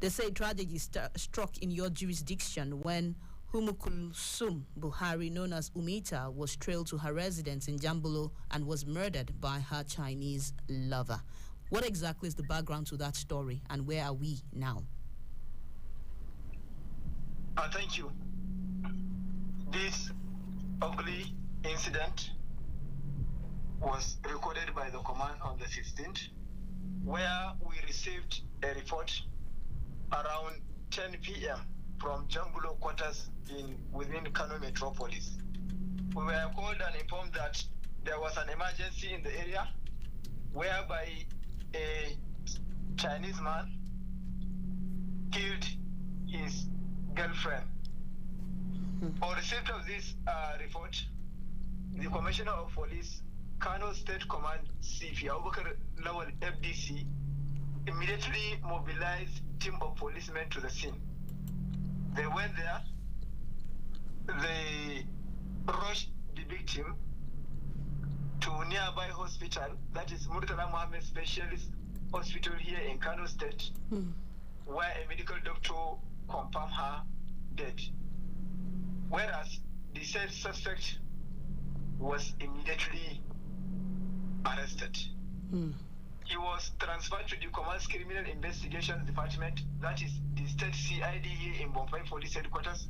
They say tragedy struck in your jurisdiction when Humukulsum Buhari, known as Umita, was trailed to her residence in Jambulo and was murdered by her Chinese lover. What exactly is the background to that story, and where are we now? Thank you. This ugly incident was recorded by the command on the 16th, where we received a report around 10 p.m. from Jambulo quarters within Kano metropolis. We were called and informed that there was an emergency in the area whereby a Chinese man killed his girlfriend. On receipt of this report, the Commissioner of Police, Kano State Command, CP Abubakar Lawal FDC, immediately mobilized team of policemen to the scene. They went there, they rushed the victim to nearby hospital, that is Murtala Mohammed Specialist Hospital here in Kano State, where a medical doctor confirmed her dead. Whereas the said suspect was immediately arrested. He was transferred to the Command's Criminal Investigations Department, that is the State CID here in Bombay Police Headquarters,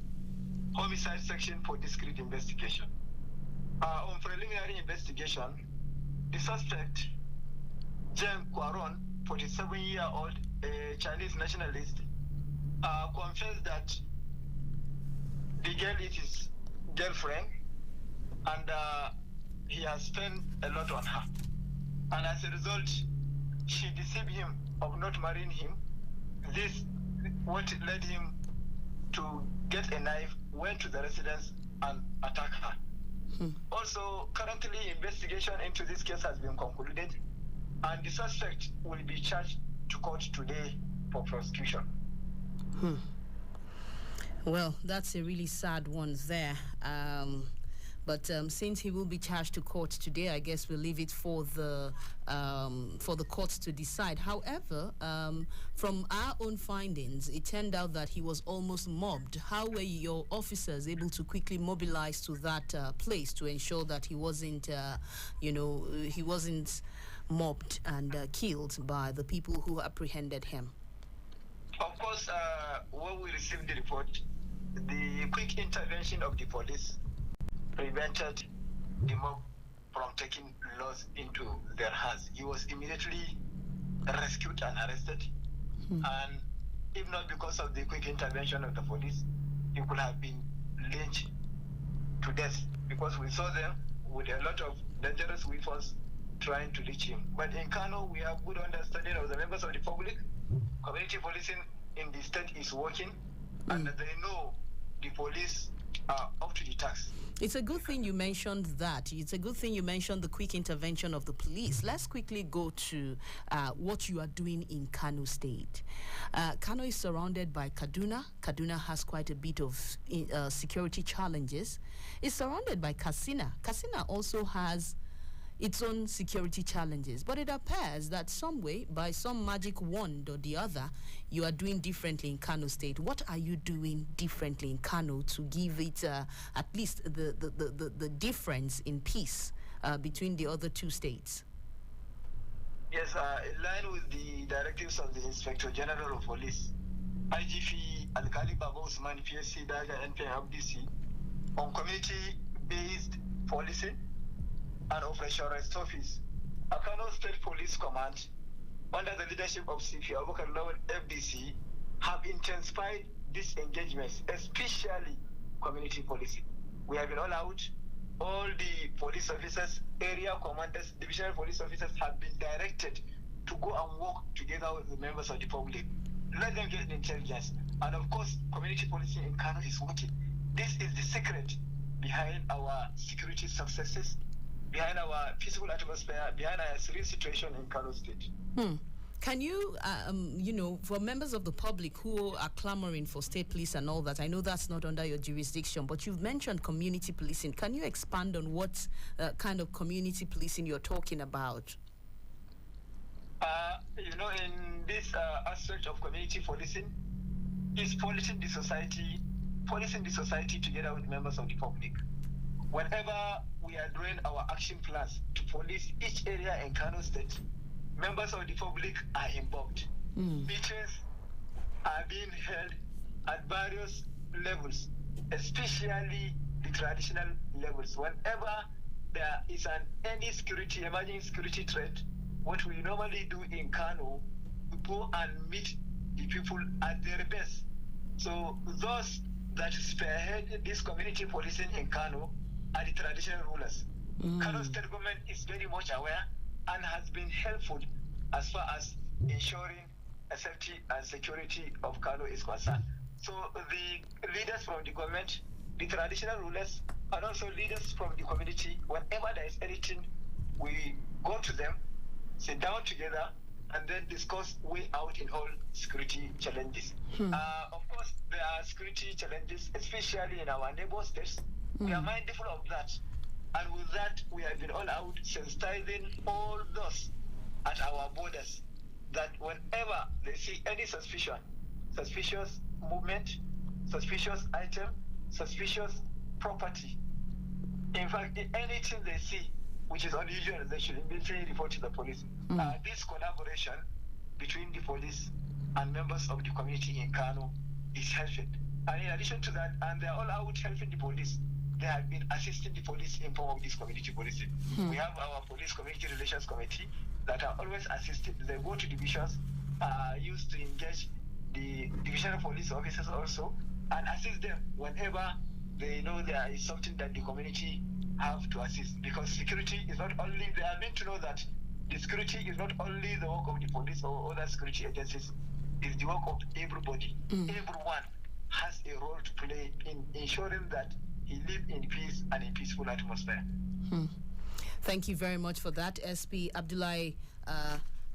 Homicide Section for discreet investigation. On preliminary investigation, the suspect, Jem Kwaron, 47-year-old, a Chinese nationalist, confessed that the girl is his girlfriend and he has spent a lot on her. And as a result, she deceived him of not marrying him. This what led him to get a knife, went to the residence and attack her. Also, currently investigation into this case has been concluded and the suspect will be charged to court today for prosecution. Well, that's a really sad one there. But since he will be charged to court today, I guess we'll leave it for the courts to decide. However, from our own findings, it turned out that he was almost mobbed. How were your officers able to quickly mobilize to that place to ensure that he wasn't, he wasn't mobbed and killed by the people who apprehended him? Of course, when we received the report, the quick intervention of the police prevented the mob from taking laws into their hands. He was immediately rescued and arrested. And if not because of the quick intervention of the police, he could have been lynched to death because we saw them with a lot of dangerous weapons trying to reach him. But in Kano, we have good understanding of the members of the public. Community policing in the state is working, and they know the police are up to the task. It's a good thing you mentioned that. It's a good thing you mentioned the quick intervention of the police. Let's quickly go to what you are doing in Kano State. Kano is surrounded by Kaduna. Kaduna has quite a bit of security challenges. It's surrounded by Katsina. Katsina also has its own security challenges, but it appears that some way, by some magic wand or the other, you are doing differently in Kano State. What are you doing differently in Kano to give it at least the difference in peace between the other two states? Yes, in line with the directives of the Inspector General of Police, IGP Alkali Baba Usman, PSC Daga NPFDC, on community-based policing and Operation Rest Office, Kano State Police Command, under the leadership of CP Abubakar Lawal FDC, have intensified these engagements, especially community policing. We have been all out. All the police officers, area commanders, divisional police officers have been directed to go and work together with the members of the public. Let them get intelligence. And of course, community policing in Kano is working. This is the secret behind our security successes, behind our peaceful atmosphere, behind our serene situation in Kano State. Can you, for members of the public who are clamoring for state police and all that, I know that's not under your jurisdiction, but you've mentioned community policing. Can you expand on what kind of community policing you're talking about? In this aspect of community policing, is policing the society together with members of the public. Whenever we are doing our action plans to police each area in Kano State, members of the public are involved. Meetings are being held at various levels, especially the traditional levels. Whenever there is any emerging security threat, what we normally do in Kano, we go and meet the people at their best. So those that spearhead this community policing in Kano are the traditional rulers. Kano State government is very much aware and has been helpful as far as ensuring safety and security of Kano is concerned. So the leaders from the government, the traditional rulers, and also leaders from the community, whenever there is anything, we go to them, sit down together, and then discuss way out in all security challenges. Of course, there are security challenges, especially in our neighbor states. We are mindful of that. And with that, we have been all out sensitizing all those at our borders that whenever they see any suspicious movement, suspicious item, suspicious property, in fact, anything they see which is unusual, they should immediately report to the police. This collaboration between the police and members of the community in Kano is helping. And in addition to that, and they're all out helping the police, they have been assisting the police in form of this community policing. We have our police community relations committee that are always assisted. They go to divisions, used to engage the divisional police officers also, and assist them whenever they know there is something that the community have to assist. Because security is not only, they are meant to know that the security is not only the work of the police or other security agencies, it's the work of everybody. Everyone has a role to play in ensuring that he lives in peace and in peaceful atmosphere. Thank you very much for that, SP Abdullahi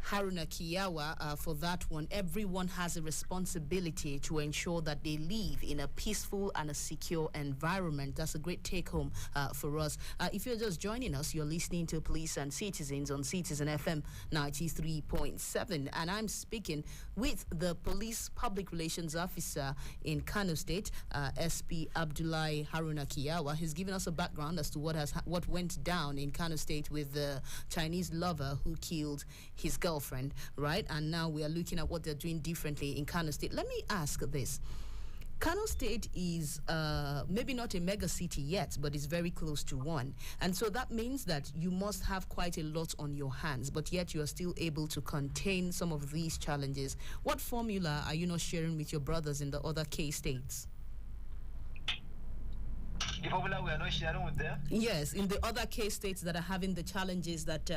Haruna Kiyawa, for that one. Everyone has a responsibility to ensure that they live in a peaceful and a secure environment. That's a great take-home for us. If you're just joining us, you're listening to Police and Citizens on Citizen FM 93.7, and I'm speaking with the Police Public Relations Officer in Kano State, SP Abdullahi Haruna Kiyawa. He's given us a background as to what went down in Kano State with the Chinese lover who killed his girlfriend, right? And now we are looking at what they're doing differently in Kano State. Let me ask this. Kano State is maybe not a mega city yet, but it's very close to one. And so that means that you must have quite a lot on your hands, but yet you are still able to contain some of these challenges. What formula are you not sharing with your brothers in the other K states? The formula we are not sharing with them? Yes, in the other K states that are having the challenges that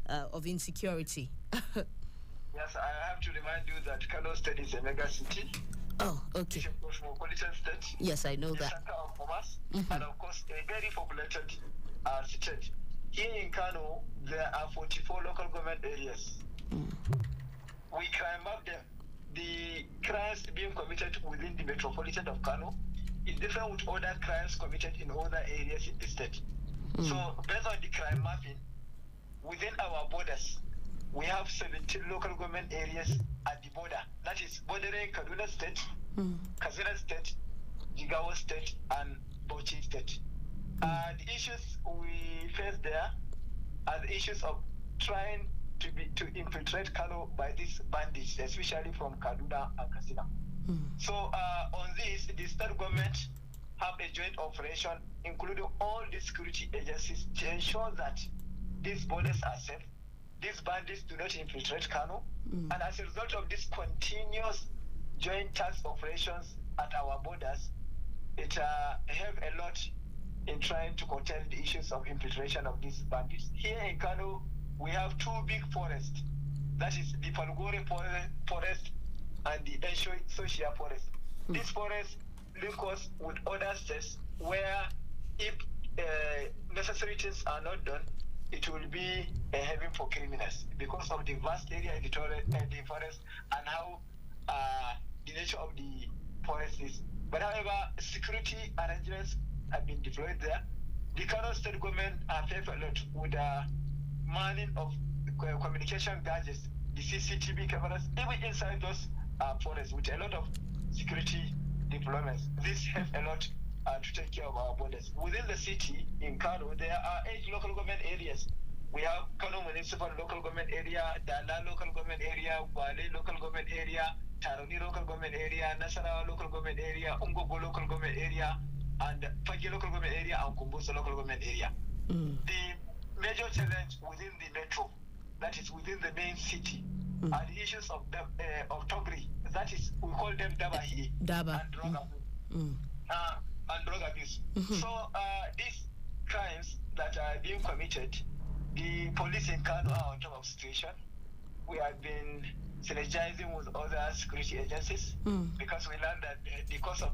of insecurity. Yes, I have to remind you that Kano State is a mega city. Oh, okay. It's a cosmopolitan state. Yes, I know that. Center of commerce, and of course, a very populated state. Here in Kano, there are 44 local government areas. We crime map them. The crimes being committed within the metropolitan of Kano is different with other crimes committed in other areas in the state. So, based on the crime mapping, within our borders, we have 17 local government areas at the border. That is bordering Kaduna State, Katsina State, Jigawa State, and Bauchi State. The issues we face there are the issues of trying to infiltrate Kano by these bandits, especially from Kaduna and Katsina. So on this, the state government have a joint operation, including all the security agencies, to ensure that these borders are safe, these bandits do not infiltrate Kano, and as a result of this continuous joint task operations at our borders, it helped a lot in trying to contain the issues of infiltration of these bandits. Here in Kano, we have two big forests. That is the Falgore forest and the Ensho Soshia forest. These forests link us with other states where if necessary things are not done, it will be a haven for criminals because of the vast area in the forest and how the nature of the forest is. But however, security arrangements have been deployed there. The Kano state government have helped a lot with manning of communication gadgets the CCTV cameras, even inside those forests, with a lot of security deployments. This helps a lot to take care of our borders. Within the city, in Kano, there are 8 local government areas. We have Kano Municipal Local Government Area, Dala Local Government Area, Wale Local Government Area, Taroni Local Government Area, Nasarawa Local Government Area, Ungogo Local Government Area, and Fagi Local Government Area, and Kumbuso Local Government Area. The major challenge within the metro, that is within the main city, are the issues of Togri. That is, we call them Daba here. Daba. And drug abuse. And drug abuse. So these crimes that are being committed, the police in Kano are on top of the situation. We have been synergizing with other security agencies because we learned that because of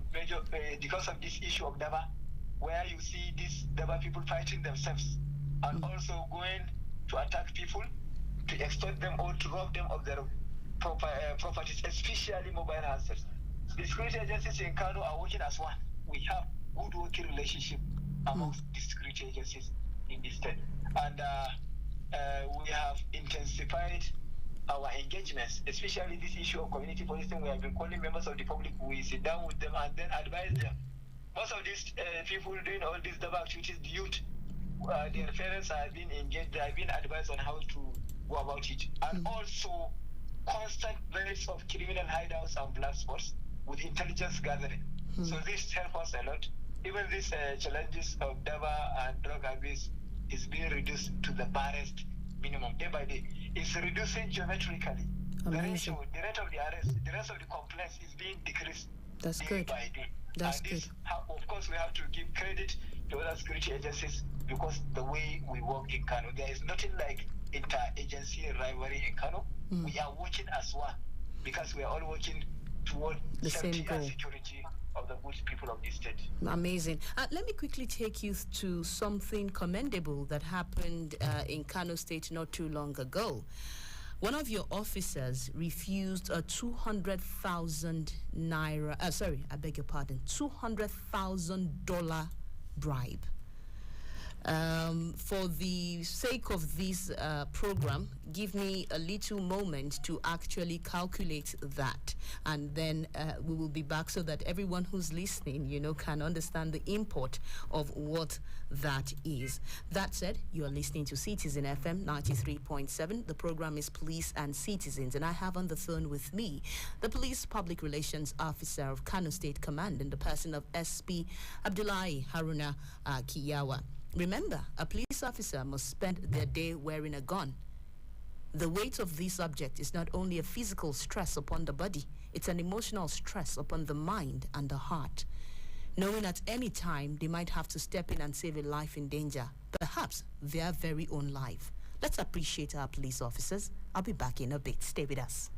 this issue of Daba, where you see these Daba people fighting themselves and also going to attack people, to extort them or to rob them of their properties, especially mobile handsets. The security agencies in Kano are working as one. We have good working relationship amongst the security agencies in the state. And we have intensified our engagements, especially this issue of community policing. We have been calling members of the public. We sit down with them and then advise them. Most of these people doing all these double activities, the youth, their parents have been engaged, they have been advised on how to go about it. And also constant raids of criminal hideouts and black spots with intelligence gathering. So this helps us a lot. Even these challenges of DABA and drug abuse is being reduced to the barest minimum day by day. It's reducing geometrically. Amazing. The rate of the arrest, the rest of the complaints is being decreased day by day. That's good. Of course, we have to give credit to other security agencies because the way we work in Kano, there is nothing like inter-agency rivalry in Kano. We are working as one because we are all working toward the safety same goal and security of the good people of this state. Amazing. Let me quickly take you to something commendable that happened in Kano State not too long ago. One of your officers refused a 200,000 naira, $200,000 bribe. For the sake of this program, give me a little moment to actually calculate that, and then we will be back so that everyone who's listening, can understand the import of what that is. That said, you are listening to Citizen FM 93.7. The program is Police and Citizens, and I have on the phone with me the Police Public Relations Officer of Kano State Command in the person of SP Abdullahi Haruna Kiyawa. Remember, a police officer must spend their day wearing a gun. The weight of this subject is not only a physical stress upon the body, it's an emotional stress upon the mind and the heart. Knowing at any time they might have to step in and save a life in danger, perhaps their very own life. Let's appreciate our police officers. I'll be back in a bit. Stay with us.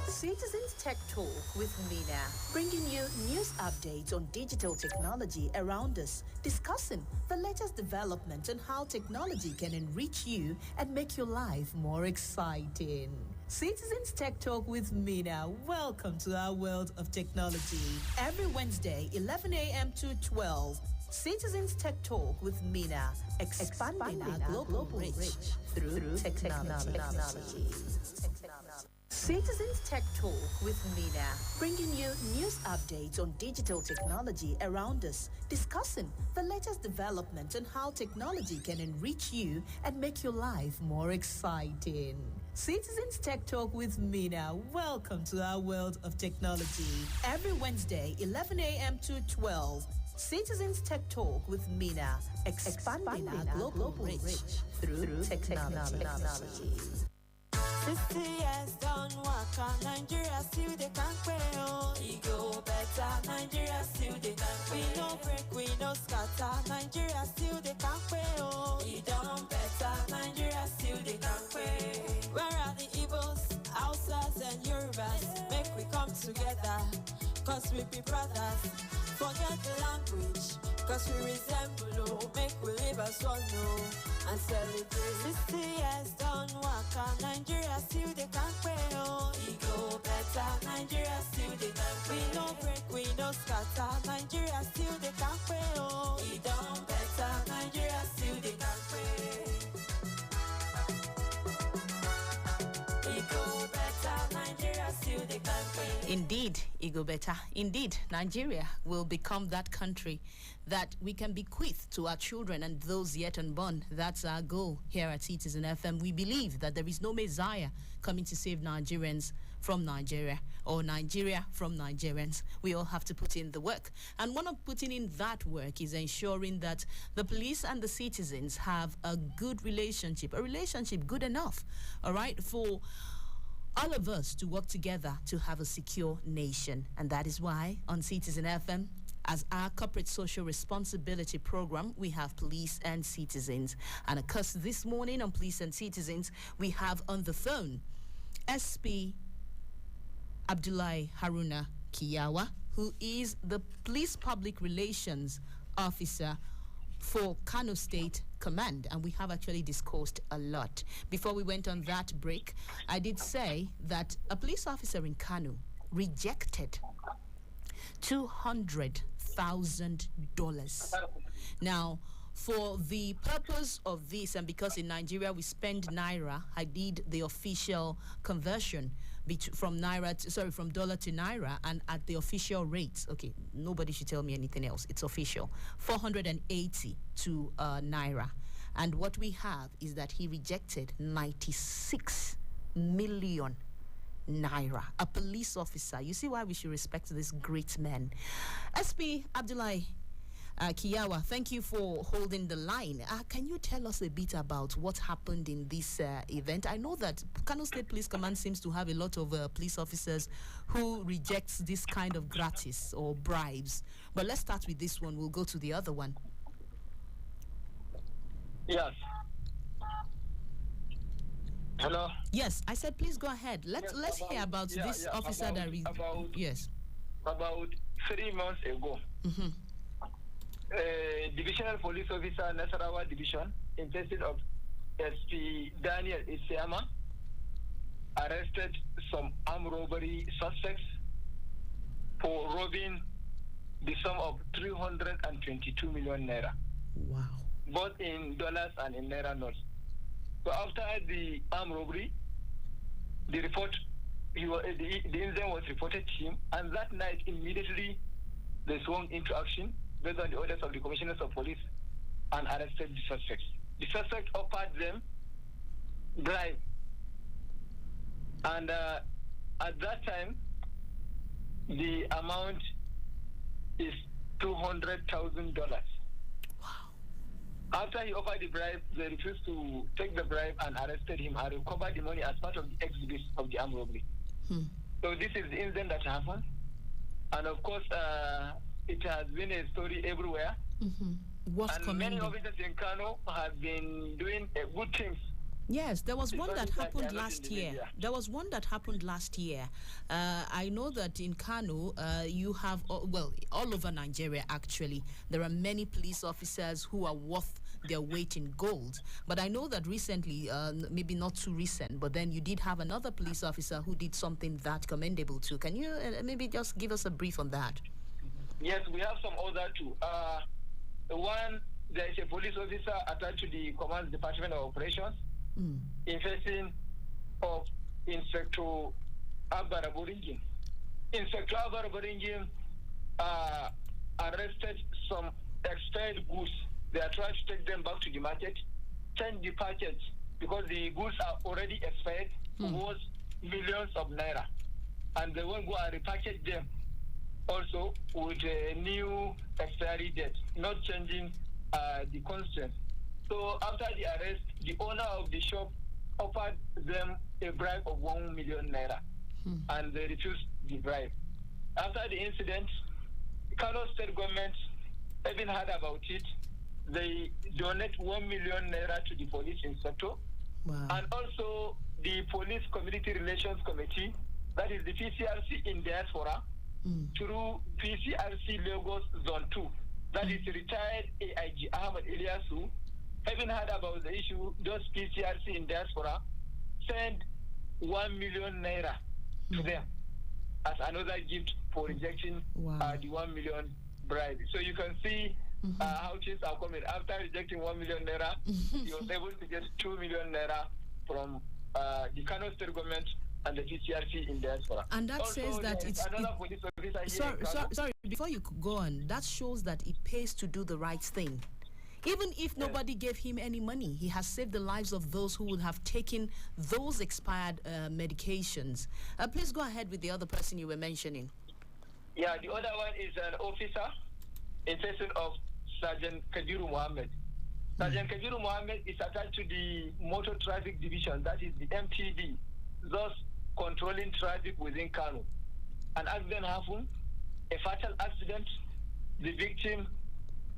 Citizens Tech Talk with Mina, bringing you news updates on digital technology around us, discussing the latest developments and how technology can enrich you and make your life more exciting. Citizens Tech Talk with Mina, welcome to our world of technology. Every Wednesday, 11 a.m. to 12, Citizens Tech Talk with Mina, expanding our global reach through technology. Citizens Tech Talk with Mina, bringing you news updates on digital technology around us, discussing the latest developments and how technology can enrich you and make your life more exciting. Citizens Tech Talk with Mina, welcome to our world of technology. Every Wednesday, 11 a.m. to 12, Citizens Tech Talk with Mina, expanding our global reach through technology. CCS don't work on Nigeria, still they can't pay. It go better, Nigeria still they can't pay. We no break, we no scatter, Nigeria still they can't pay. It don't better, Nigeria still they can't pay. Where are the Igbos, Hausas and Yorubas? Make we come together, cause we be brothers. Forget the language, cause we resemble, oh, make we live as one, no, and celebrate. 60 years done, waka, Nigeria still they can't pay, oh, it go better, Nigeria still they can't pay. We no break, we no scatter, Nigeria still they can't pay, oh, it done better, Nigeria still they can't pay. It go better, Nigeria still they can't pay. Indeed, Ego better. Indeed, Nigeria will become that country that we can bequeath to our children and those yet unborn. That's our goal here at Citizen FM. We believe that there is no Messiah coming to save Nigerians from Nigeria or Nigeria from Nigerians. We all have to put in the work. And one of putting in that work is ensuring that the police and the citizens have a good relationship, a relationship good enough, all right, for all of us to work together to have a secure nation. And that is why on Citizen FM, as our corporate social responsibility program, we have police and citizens. And of course, this morning on Police and Citizens, we have on the phone SP Abdullahi Haruna Kiyawa, who is the Police Public Relations Officer for Kano State Command, and we have actually discussed a lot. Before we went on that break, I did say that a police officer in Kano rejected $200,000. Now, for the purpose of this, and because in Nigeria we spend naira, I did the official conversion from dollar to naira, and at the official rates. Okay, nobody should tell me anything else. It's official. 480 to naira. And what we have is that he rejected 96 million naira. A police officer. You see why we should respect this great man. SP Abdullahi Kiyawa, thank you for holding the line. Can you tell us a bit about what happened in this event? I know that Kano State Police Command seems to have a lot of police officers who rejects this kind of gratis or bribes. But let's start with this one. We'll go to the other one. Yes. Hello? Yes, I said please go ahead. Let's hear about this officer yes. About 3 months ago. Mm-hmm. Divisional Police Officer Nasarawa Division, in person of SP Daniel Isiama, arrested some armed robbery suspects for robbing the sum of 322 million naira. Wow. Both in dollars and in naira notes. So after the armed robbery, the incident was reported to him, and that night immediately they swung into action based on the orders of the commissioners of police and arrested the suspects. The suspect offered them bribe, and at that time the amount is $200,000. Wow. After he offered the bribe, they refused to take the bribe and arrested him and recovered the money as part of the exhibits of the armed robbery. So this is the incident that happened, and of course it has been a story everywhere. Mm-hmm. Many officers in Kano have been doing good things. Yes, there was one that happened last year. There was one that happened last year. I know that in Kano, you have, all over Nigeria actually, there are many police officers who are worth their weight in gold. But I know that recently, maybe not too recent, but then you did have another police officer who did something that commendable too. Can you maybe just give us a brief on that? Yes, we have some other too. One, there is a police officer attached to the Command Department of Operations, in person of Inspector Abara Boringin. Inspector Abara Boringin arrested some expired goods. They are trying to take them back to the market, change the package, because the goods are already expired, worth millions of naira. And they won't go and repackage them also with a new expiry date, not changing the constraints. So after the arrest, the owner of the shop offered them a bribe of 1 million naira, and they refused the bribe. After the incident, Kano State government even heard about it. They donate 1 million naira to the police inspector. Wow. And also the Police Community Relations Committee that is the PCRC in diaspora, through PCRC Lagos Zone 2, that is retired AIG Ahmed Ilyasu, having heard about the issue, those PCRC in diaspora sent 1 million naira to them as another gift for rejecting the 1 million bribe. So you can see how things are coming. After rejecting 1 million naira, he was able to get 2 million naira from the Kano State government and the PCRC in diaspora. And that also says that it's another police officer here. Sorry, before you go on, that shows that it pays to do the right thing. Even if nobody gave him any money, he has saved the lives of those who would have taken those expired medications. Please go ahead with the other person you were mentioning. Yeah, the other one is an officer in person of Sergeant Kabiru Mohammed. Sergeant Kabiru Mohammed is attached to the Motor Traffic Division, that is the MTD, thus controlling traffic within Kano. An accident happened, a fatal accident. The victim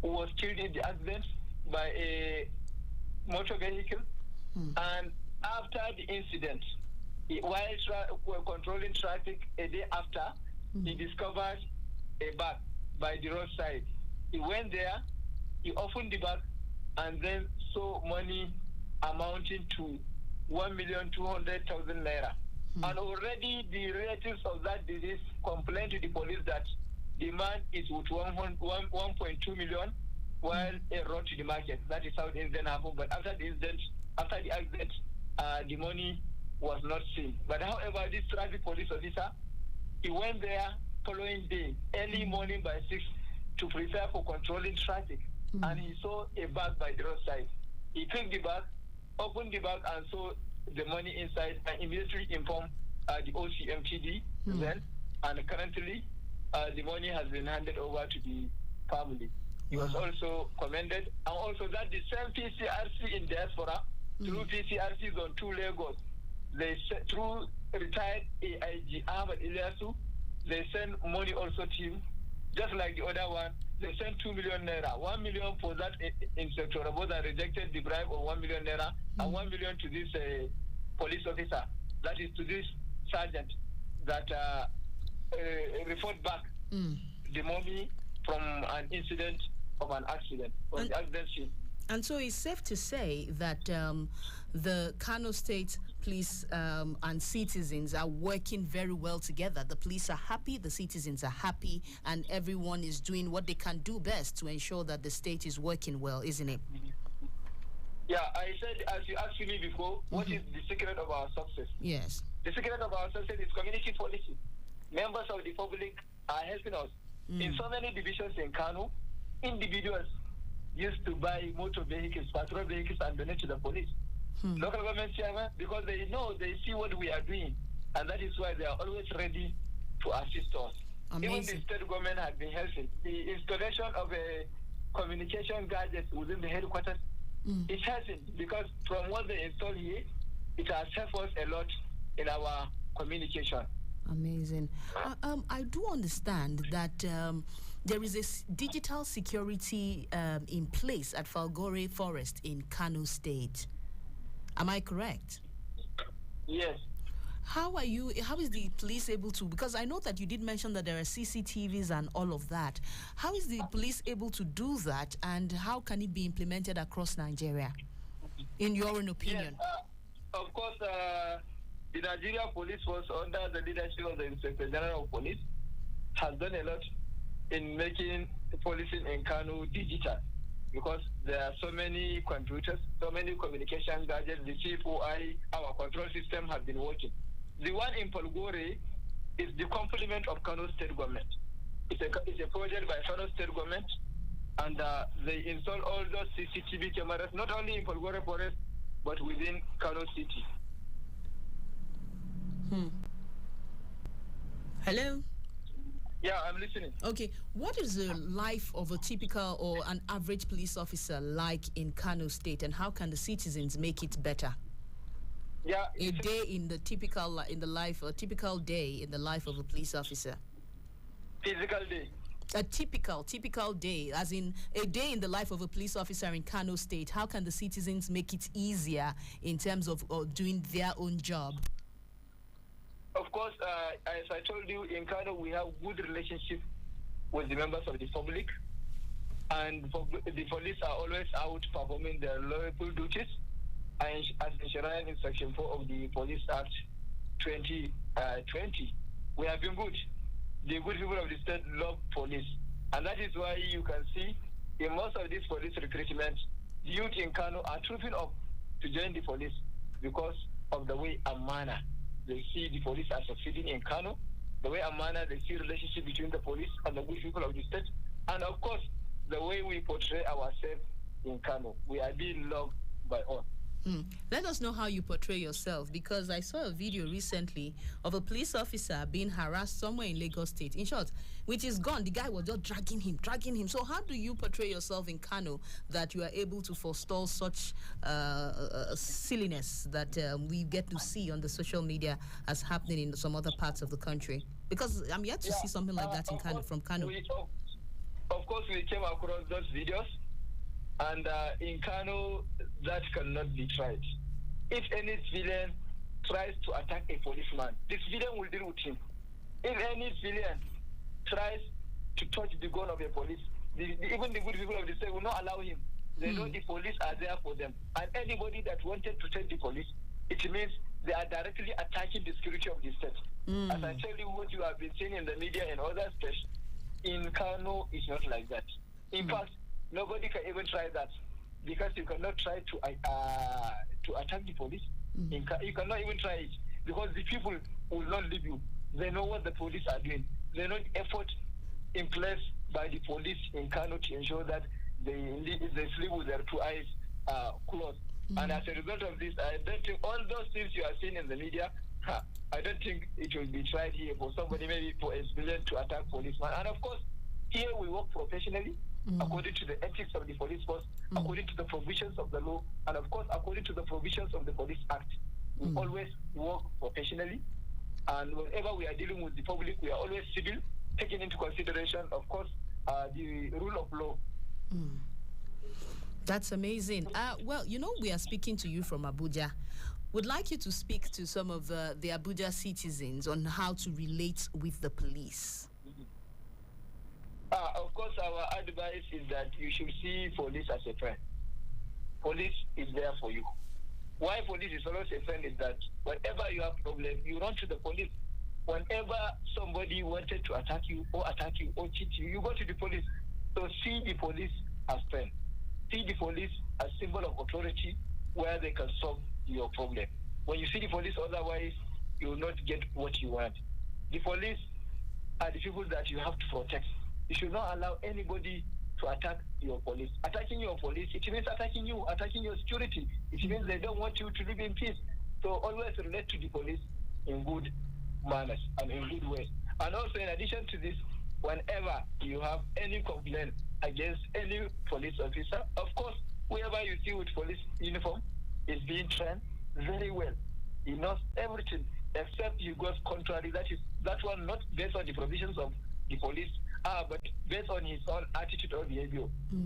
was killed in the accident by a motor vehicle. And after the incident, while controlling traffic a day after, he discovered a bag by the roadside. He went there, he opened the bag, and then saw money amounting to 1,200,000 naira. And already the relatives of that disease complained to the police that the man is with 1.2 million while a road to the market. That is how the incident happened. But after the accident, the money was not seen. But however, this traffic police officer, he went there following day, early morning by 6, to prepare for controlling traffic. And he saw a bag by the roadside. He took the bag, opened the bag, and saw the money inside, and immediately informed the OCMTD then. And currently, the money has been handed over to the family. He was also commended, and also that the same PCRC in diaspora, through PCRC Zone 2 Lagos, through retired AIG Ahmed Ilyasu, they send money also to him, just like the other one. They sent 2 million naira, 1 million for that Inspector Rabosa rejected the bribe of 1 million naira, and 1 million to this police officer, that is to this sergeant that report back the money from an incident of an accident, from the accident scene. And so it's safe to say that the Kano State Police and citizens are working very well together. The police are happy, the citizens are happy, and everyone is doing what they can do best to ensure that the state is working well, isn't it? Yeah, I said, as you asked me before, what is the secret of our success? Yes. The secret of our success is community policy. Members of the public are helping us. In so many divisions in Kano, individuals used to buy motor vehicles, patrol vehicles, and donate to the police. Local government chairman, because they know, they see what we are doing, and that is why they are always ready to assist us. Amazing. Even the state government has been helping. The installation of a communication gadgets within the headquarters is helping, because from what they install here, it has helped us a lot in our communication. Amazing. I do understand that there is a digital security in place at Falgore Forest in Kano State. Am I correct? Yes. How is the police able to, because I know that you did mention that there are CCTVs and all of that. How is the police able to do that, and how can it be implemented across Nigeria, in your own opinion? Yes, of course, the Nigeria Police Force, under the leadership of the Inspector General of Police, has done a lot in making policing in Kano digital, because there are so many computers, so many communication gadgets. The CFOI, our control system, have been working. The one in Falgore is the complement of Kano State Government. It's a project by Kano State Government, and they install all those CCTV cameras, not only in Falgore Forest, but within Kano City. Hello? Yeah, I'm listening. Okay, what is the life of a typical or an average police officer like in Kano State, and how can the citizens make it better? Yeah, a day in the typical day in the life of a police officer. Physical day. A typical day, as in a day in the life of a police officer in Kano State. How can the citizens make it easier in terms of doing their own job? Of course, as I told you, in Kano, we have good relationship with the members of the public, and the police are always out performing their lawful duties, and as enshrined in Section 4 of the Police Act 2020. We have been good. The good people of the state love police, and that is why you can see in most of these police recruitment, the youth in Kano are trooping up to join the police because of the way and manner they see the police are succeeding in Kano, the way and manner they see relationship between the police and the good people of the state, and of course, the way we portray ourselves in Kano. We are being loved by all. Let us know how you portray yourself, because I saw a video recently of a police officer being harassed somewhere in Lagos State. In short, with his gun, the guy was just dragging him. So how do you portray yourself in Kano that you are able to forestall such silliness that we get to see on the social media as happening in some other parts of the country? Because I'm yet to see something like that in Kano, from Kano. Of course, we came across those videos. And in Kano, that cannot be tried. If any civilian tries to attack a policeman, the civilian will deal with him. If any civilian tries to touch the gun of a police, even the good people of the state will not allow him. They know the police are there for them. And anybody that wanted to take the police, it means they are directly attacking the security of the state. As I tell you, what you have been seeing in the media and other states, in Kano, it's not like that. In fact, nobody can even try that, because you cannot try to attack the police. You cannot even try it, because the people will not leave you. They know what the police are doing. They know the effort in place by the police in Kano to ensure that they sleep with their two eyes closed. And as a result of this, I don't think all those things you are seeing in the media, I don't think it will be tried here for somebody, maybe for a civilian to attack policeman. And of course, here we work professionally, according to the ethics of the police force, according to the provisions of the law, and of course, according to the provisions of the Police Act. We always work professionally, and whenever we are dealing with the public, we are always civil, taking into consideration, of course, the rule of law. That's amazing. Well, we are speaking to you from Abuja. Would like you to speak to some of the Abuja citizens on how to relate with the police. Of course, our advice is that you should see police as a friend. Police is there for you. Why police is always a friend is that whenever you have problem, you run to the police. Whenever somebody wanted to attack you or cheat you, you go to the police. So see the police as friend. See the police as symbol of authority where they can solve your problem. When you see the police otherwise, you will not get what you want. The police are the people that you have to protect. You should not allow anybody to attack your police. Attacking your police, it means attacking you, attacking your security. It means they don't want you to live in peace. So always relate to the police in good manners and in good ways. And also, in addition to this, whenever you have any complaint against any police officer, of course, whoever you see with police uniform is being trained very well. He knows everything, except he goes contrary. That one not based on the provisions of the police, but based on his own attitude or behavior.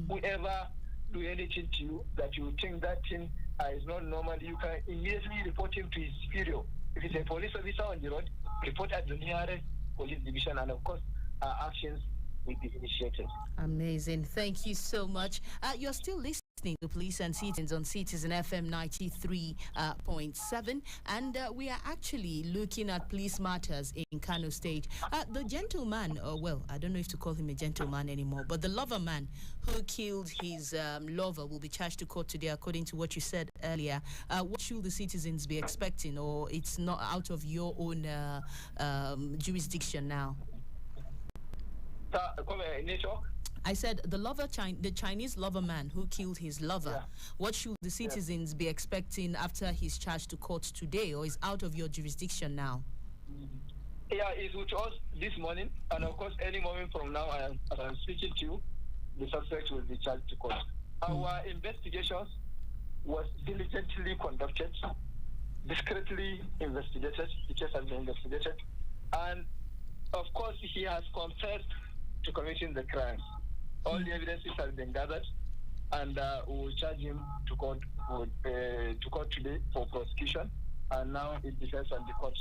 Whoever do anything to you that you think that thing is not normal, you can immediately report him to his superior. If it's a police officer on the road, report at the nearest police division, and of course, actions will be initiated. Amazing. Thank you so much. You're still listening to Police and Citizens on Citizen FM 93.7, and we are actually looking at police matters in Kano State. The gentleman, well, I don't know if to call him a gentleman anymore, but the lover man who killed his lover will be charged to court today, according to what you said earlier. What should the citizens be expecting, or it's not out of your own jurisdiction now? I said the Chinese lover man who killed his lover. Yeah. What should the citizens be expecting after he's charged to court today, or is out of your jurisdiction now? Yeah, it's with us this morning, and of course, any moment from now, as I'm speaking to you, the suspect will be charged to court. Our investigations was diligently conducted, discreetly investigated. The case has been investigated, and of course, he has confessed to committing the crimes. All the evidences have been gathered, and we will charge him to court today for prosecution, and now it depends on the court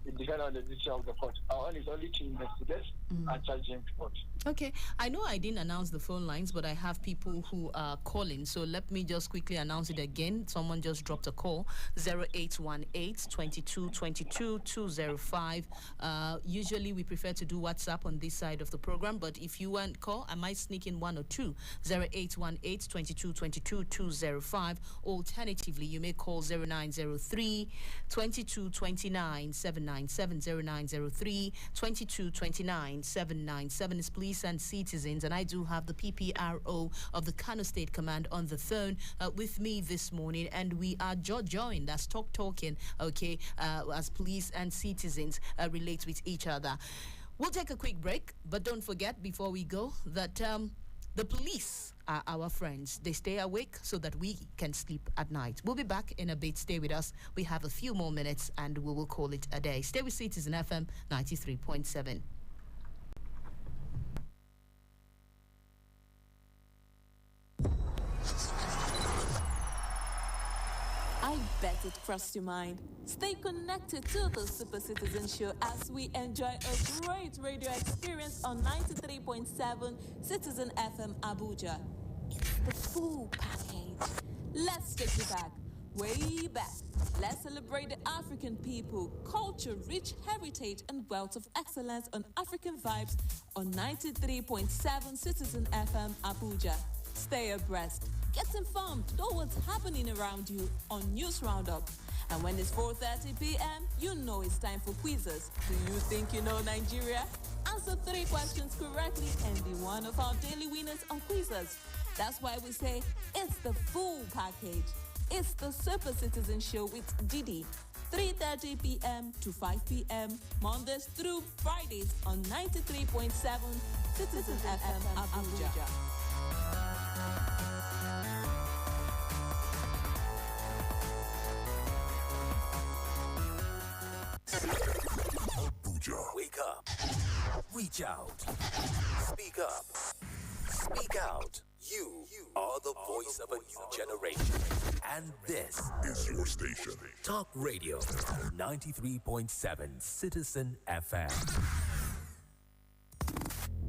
it depends on the decision of the court. Our own is only to investigate and charge him to court. Okay, I know I didn't announce the phone lines, but I have people who are calling. So let me just quickly announce it again. Someone just dropped a call, 0818-2222-205. Usually we prefer to do WhatsApp on this side of the program, but if you want call, I might sneak in one or two, 0818-2222-205. Alternatively, you may call 0903-2229-797, 0903-2229-797. Is Police and Citizens, and I do have the PPRO of the Kano State Command on the phone with me this morning, and we are joined as talking, okay, as Police and Citizens relate with each other. We'll take a quick break, but don't forget before we go that the police are our friends. They stay awake so that we can sleep at night. We'll be back in a bit. Stay with us. We have a few more minutes and we will call it a day. Stay with Citizen FM 93.7. I bet it crossed your mind. Stay connected to the Super Citizen Show as we enjoy a great radio experience on 93.7 Citizen FM Abuja. It's the full package. Let's take you back, way back. Let's celebrate the African people, culture, rich heritage, and wealth of excellence on African Vibes on 93.7 Citizen FM Abuja. Stay abreast. Get informed. Know what's happening around you on News Roundup. And when it's 4:30 p.m., you know it's time for quizzes. Do you think you know Nigeria? Answer 3 questions correctly and be one of our daily winners on quizzes. That's why we say it's the full package. It's the Super Citizen Show with Didi. 3:30 p.m. to 5 p.m. Mondays through Fridays on 93.7 Citizen FM Abuja. Abuja. Wake up. Reach out. Speak up. Speak out. You are the voice of a new generation. And this is your station. Talk Radio 93.7 Citizen FM.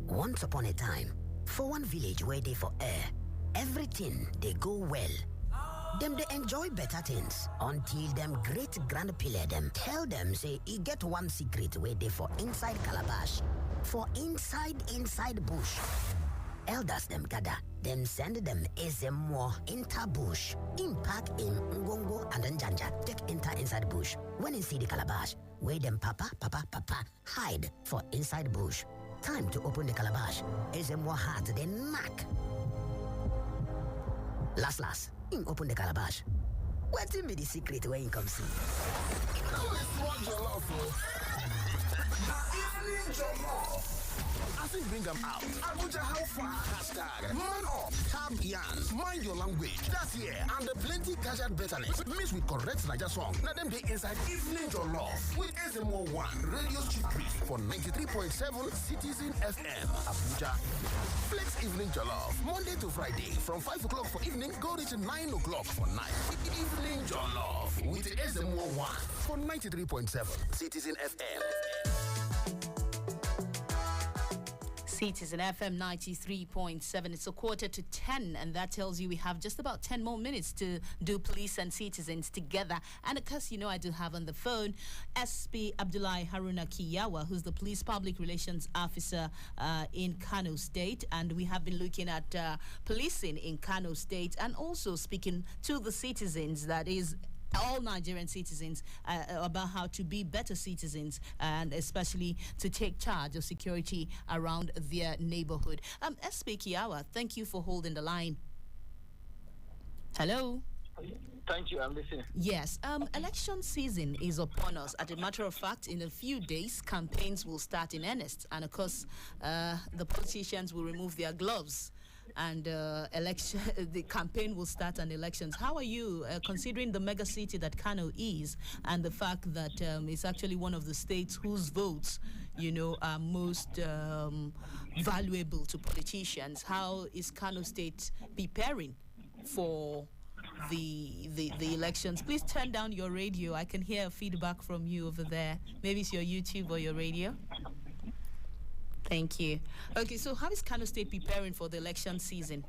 Once upon a time, for one village where they for air, everything they go well. Them they enjoy better things until them great grandpillar them tell them say he get one secret where they for inside calabash, for inside bush. Elders them gather, them send them more enter bush, impact in Ngongo and then Janja, take enter inside bush. When you see the calabash, where them papa hide for inside bush. Time to open the calabash, more hard than knack. Last, in open the calabash. What's in the secret where you come see? As we bring them out, Abuja how far? Hashtag man up, tab yarns, mind your language. That's here, and the plenty gadget betterness mixed with correct Niger song. Now them they inside Evening Your Love with SMO 1 Radio Street Breeze for 93.7 Citizen FM Abuja. Flex Evening Your Love, Monday to Friday from 5 o'clock for evening, go reach 9 o'clock for night. Evening Your Love with SMO 1 for 93.7 Citizen FM. Citizen FM 93.7. It's 9:45, and that tells you we have just about 10 more minutes to do Police and Citizens together. And of course, you know I do have on the phone SP Abdullahi Haruna Kiyawa, who's the Police Public Relations Officer in Kano State. And we have been looking at policing in Kano State and also speaking to the citizens, that is, all Nigerian citizens, about how to be better citizens and especially to take charge of security around their neighborhood. SP Kiyawa, thank you for holding the line. Hello. Thank you, I'm listening. Yes, election season is upon us. As a matter of fact, in a few days, campaigns will start in earnest. And of course, the politicians will remove their gloves and the campaign will start on elections. How are you considering the mega city that Kano is and the fact that it's actually one of the states whose votes, you know, are most valuable to politicians? How is Kano State preparing for the elections. Please turn down your radio. I can hear feedback from you over there. Maybe it's your YouTube or your radio. Thank you. Okay, so how is Kano State preparing for the election season?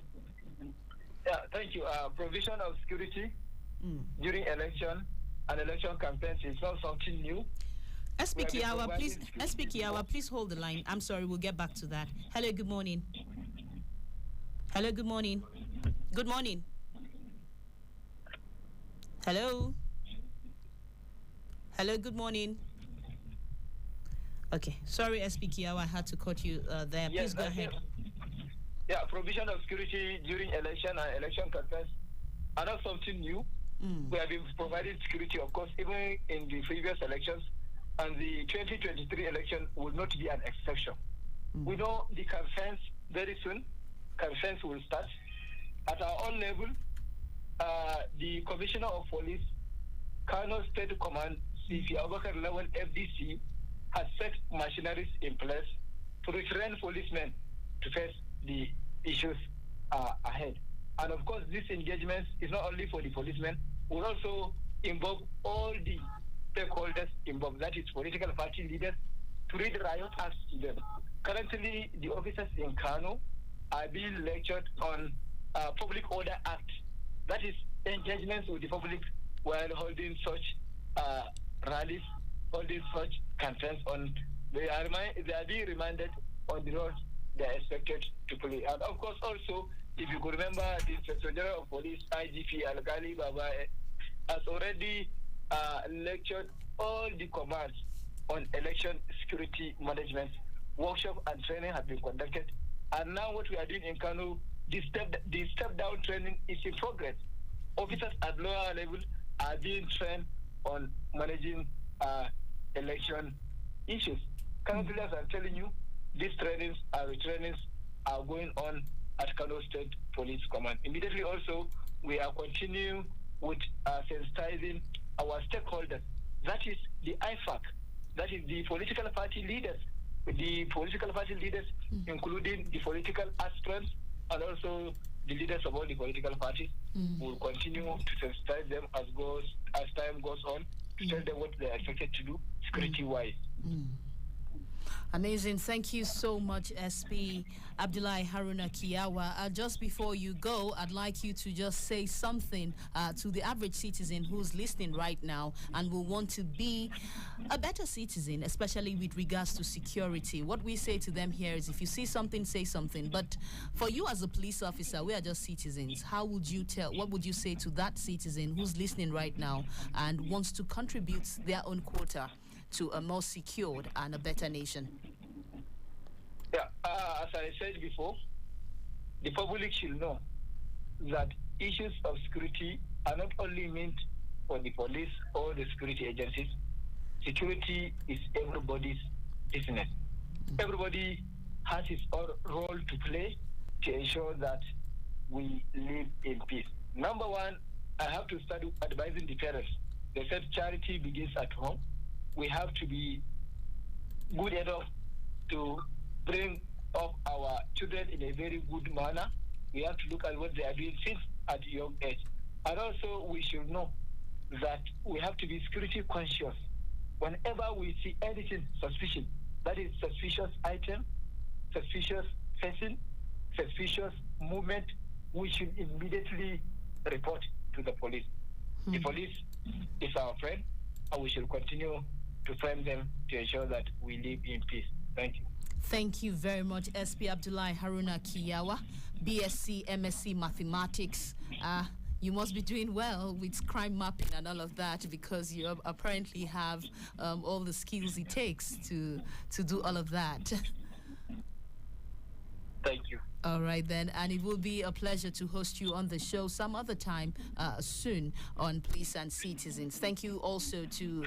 Yeah, thank you. Provision of security during election and election campaigns is not something new. SP Kiawa, please hold the line. I'm sorry, we'll get back to that. Hello, good morning. Hello, good morning. Good morning. Hello. Hello, good morning. Okay, sorry, SP Kiawa, I had to cut you there. Please go ahead. Yeah, provision of security during election and election campaigns are not something new. We have been providing security, of course, even in the previous elections, and the 2023 election will not be an exception. We know the campaigns very soon. Campaigns will start. At our own level, the Commissioner of Police, Kano State Command, CP Abubakar Lawal FDC, has set machineries in place to retrain policemen to face the issues ahead. And of course, this engagement is not only for the policemen, will also involve all the stakeholders involved, that is political party leaders, to read riot acts to them. Currently, the officers in Kano are being lectured on Public Order Act, that is engagements with the public while holding such rallies, holding such campaigns on. They are being reminded on the roads they are expected to play. And of course, also, if you could remember, the Inspector General of Police, IGP Al-Ghali Baba, has already lectured all the commands on election security management. Workshop and training have been conducted. And now what we are doing in Kano, the step-down training is in progress. Officers at lower level are being trained on managing election issues. Currently, as I'm telling you, these trainings are going on at Kano State Police Command. Immediately also, we are continuing with sensitizing our stakeholders. That is the IFAC, that is the political party leaders. The political party leaders, including the political aspirants and also the leaders of all the political parties, will continue to sensitize them as time goes on, to tell them what they are expected to do security-wise. Amazing. Thank you so much, SP Abdullahi Haruna Kiawa. Just before you go, I'd like you to just say something to the average citizen who's listening right now and will want to be a better citizen, especially with regards to security. What we say to them here is, if you see something, say something. But for you as a police officer, we are just citizens. What would you say to that citizen who's listening right now and wants to contribute their own quota to a more secured and a better nation? Yeah, as I said before, the public should know that issues of security are not only meant for the police or the security agencies. Security is everybody's business. Everybody has his own role to play to ensure that we live in peace. Number one, I have to start advising the parents. They said charity begins at home. We have to be good enough to bring up our children in a very good manner. We have to look at what they are doing since at a young age. And also, we should know that we have to be security conscious. Whenever we see anything suspicious, that is suspicious item, suspicious person, suspicious movement, we should immediately report to the police. The police is our friend, and we should continue to frame them to ensure that we live in peace. Thank you. Thank you very much, SP Abdullahi Haruna Kiawa, BSc, MSc Mathematics. You must be doing well with crime mapping and all of that, because you apparently have all the skills it takes to do all of that. Thank you. All right then, and it will be a pleasure to host you on the show some other time soon on Police and Citizens. Thank you also to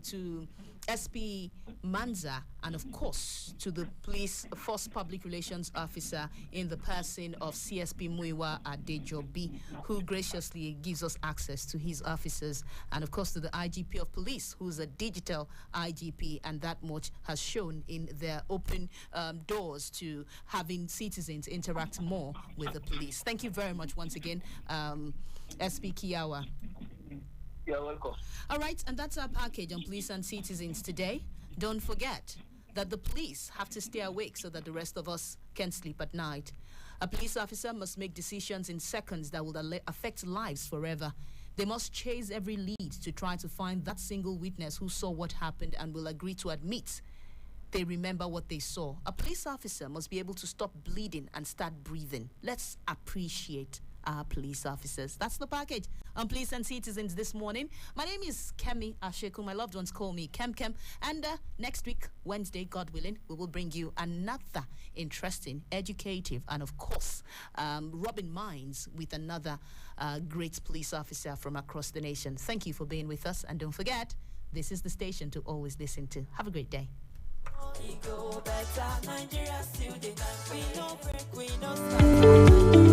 to SP Manza, and of course to the police force public relations officer in the person of CSP Muiwa Adejobi, who graciously gives us access to his officers, and of course to the IGP of police, who's a digital IGP, and that much has shown in their open doors to having citizens interact more with the police. Thank you very much once again, SP Kiawa. You're welcome. All right, and that's our package on police and citizens today. Don't forget that the police have to stay awake so that the rest of us can sleep at night. A police officer must make decisions in seconds that will affect lives forever. They must chase every lead to try to find that single witness who saw what happened and will agree to admit they remember what they saw. A police officer must be able to stop bleeding and start breathing. Let's appreciate our police officers. That's the package on Police and Citizens this morning. My name is Kemi Asheku. My loved ones call me Kem. And next week, Wednesday, God willing, we will bring you another interesting, educative, and of course, rubbing minds with another great police officer from across the nation. Thank you for being with us. And don't forget, this is the station to always listen to. Have a great day. Nigeria still the we no break, we no stop.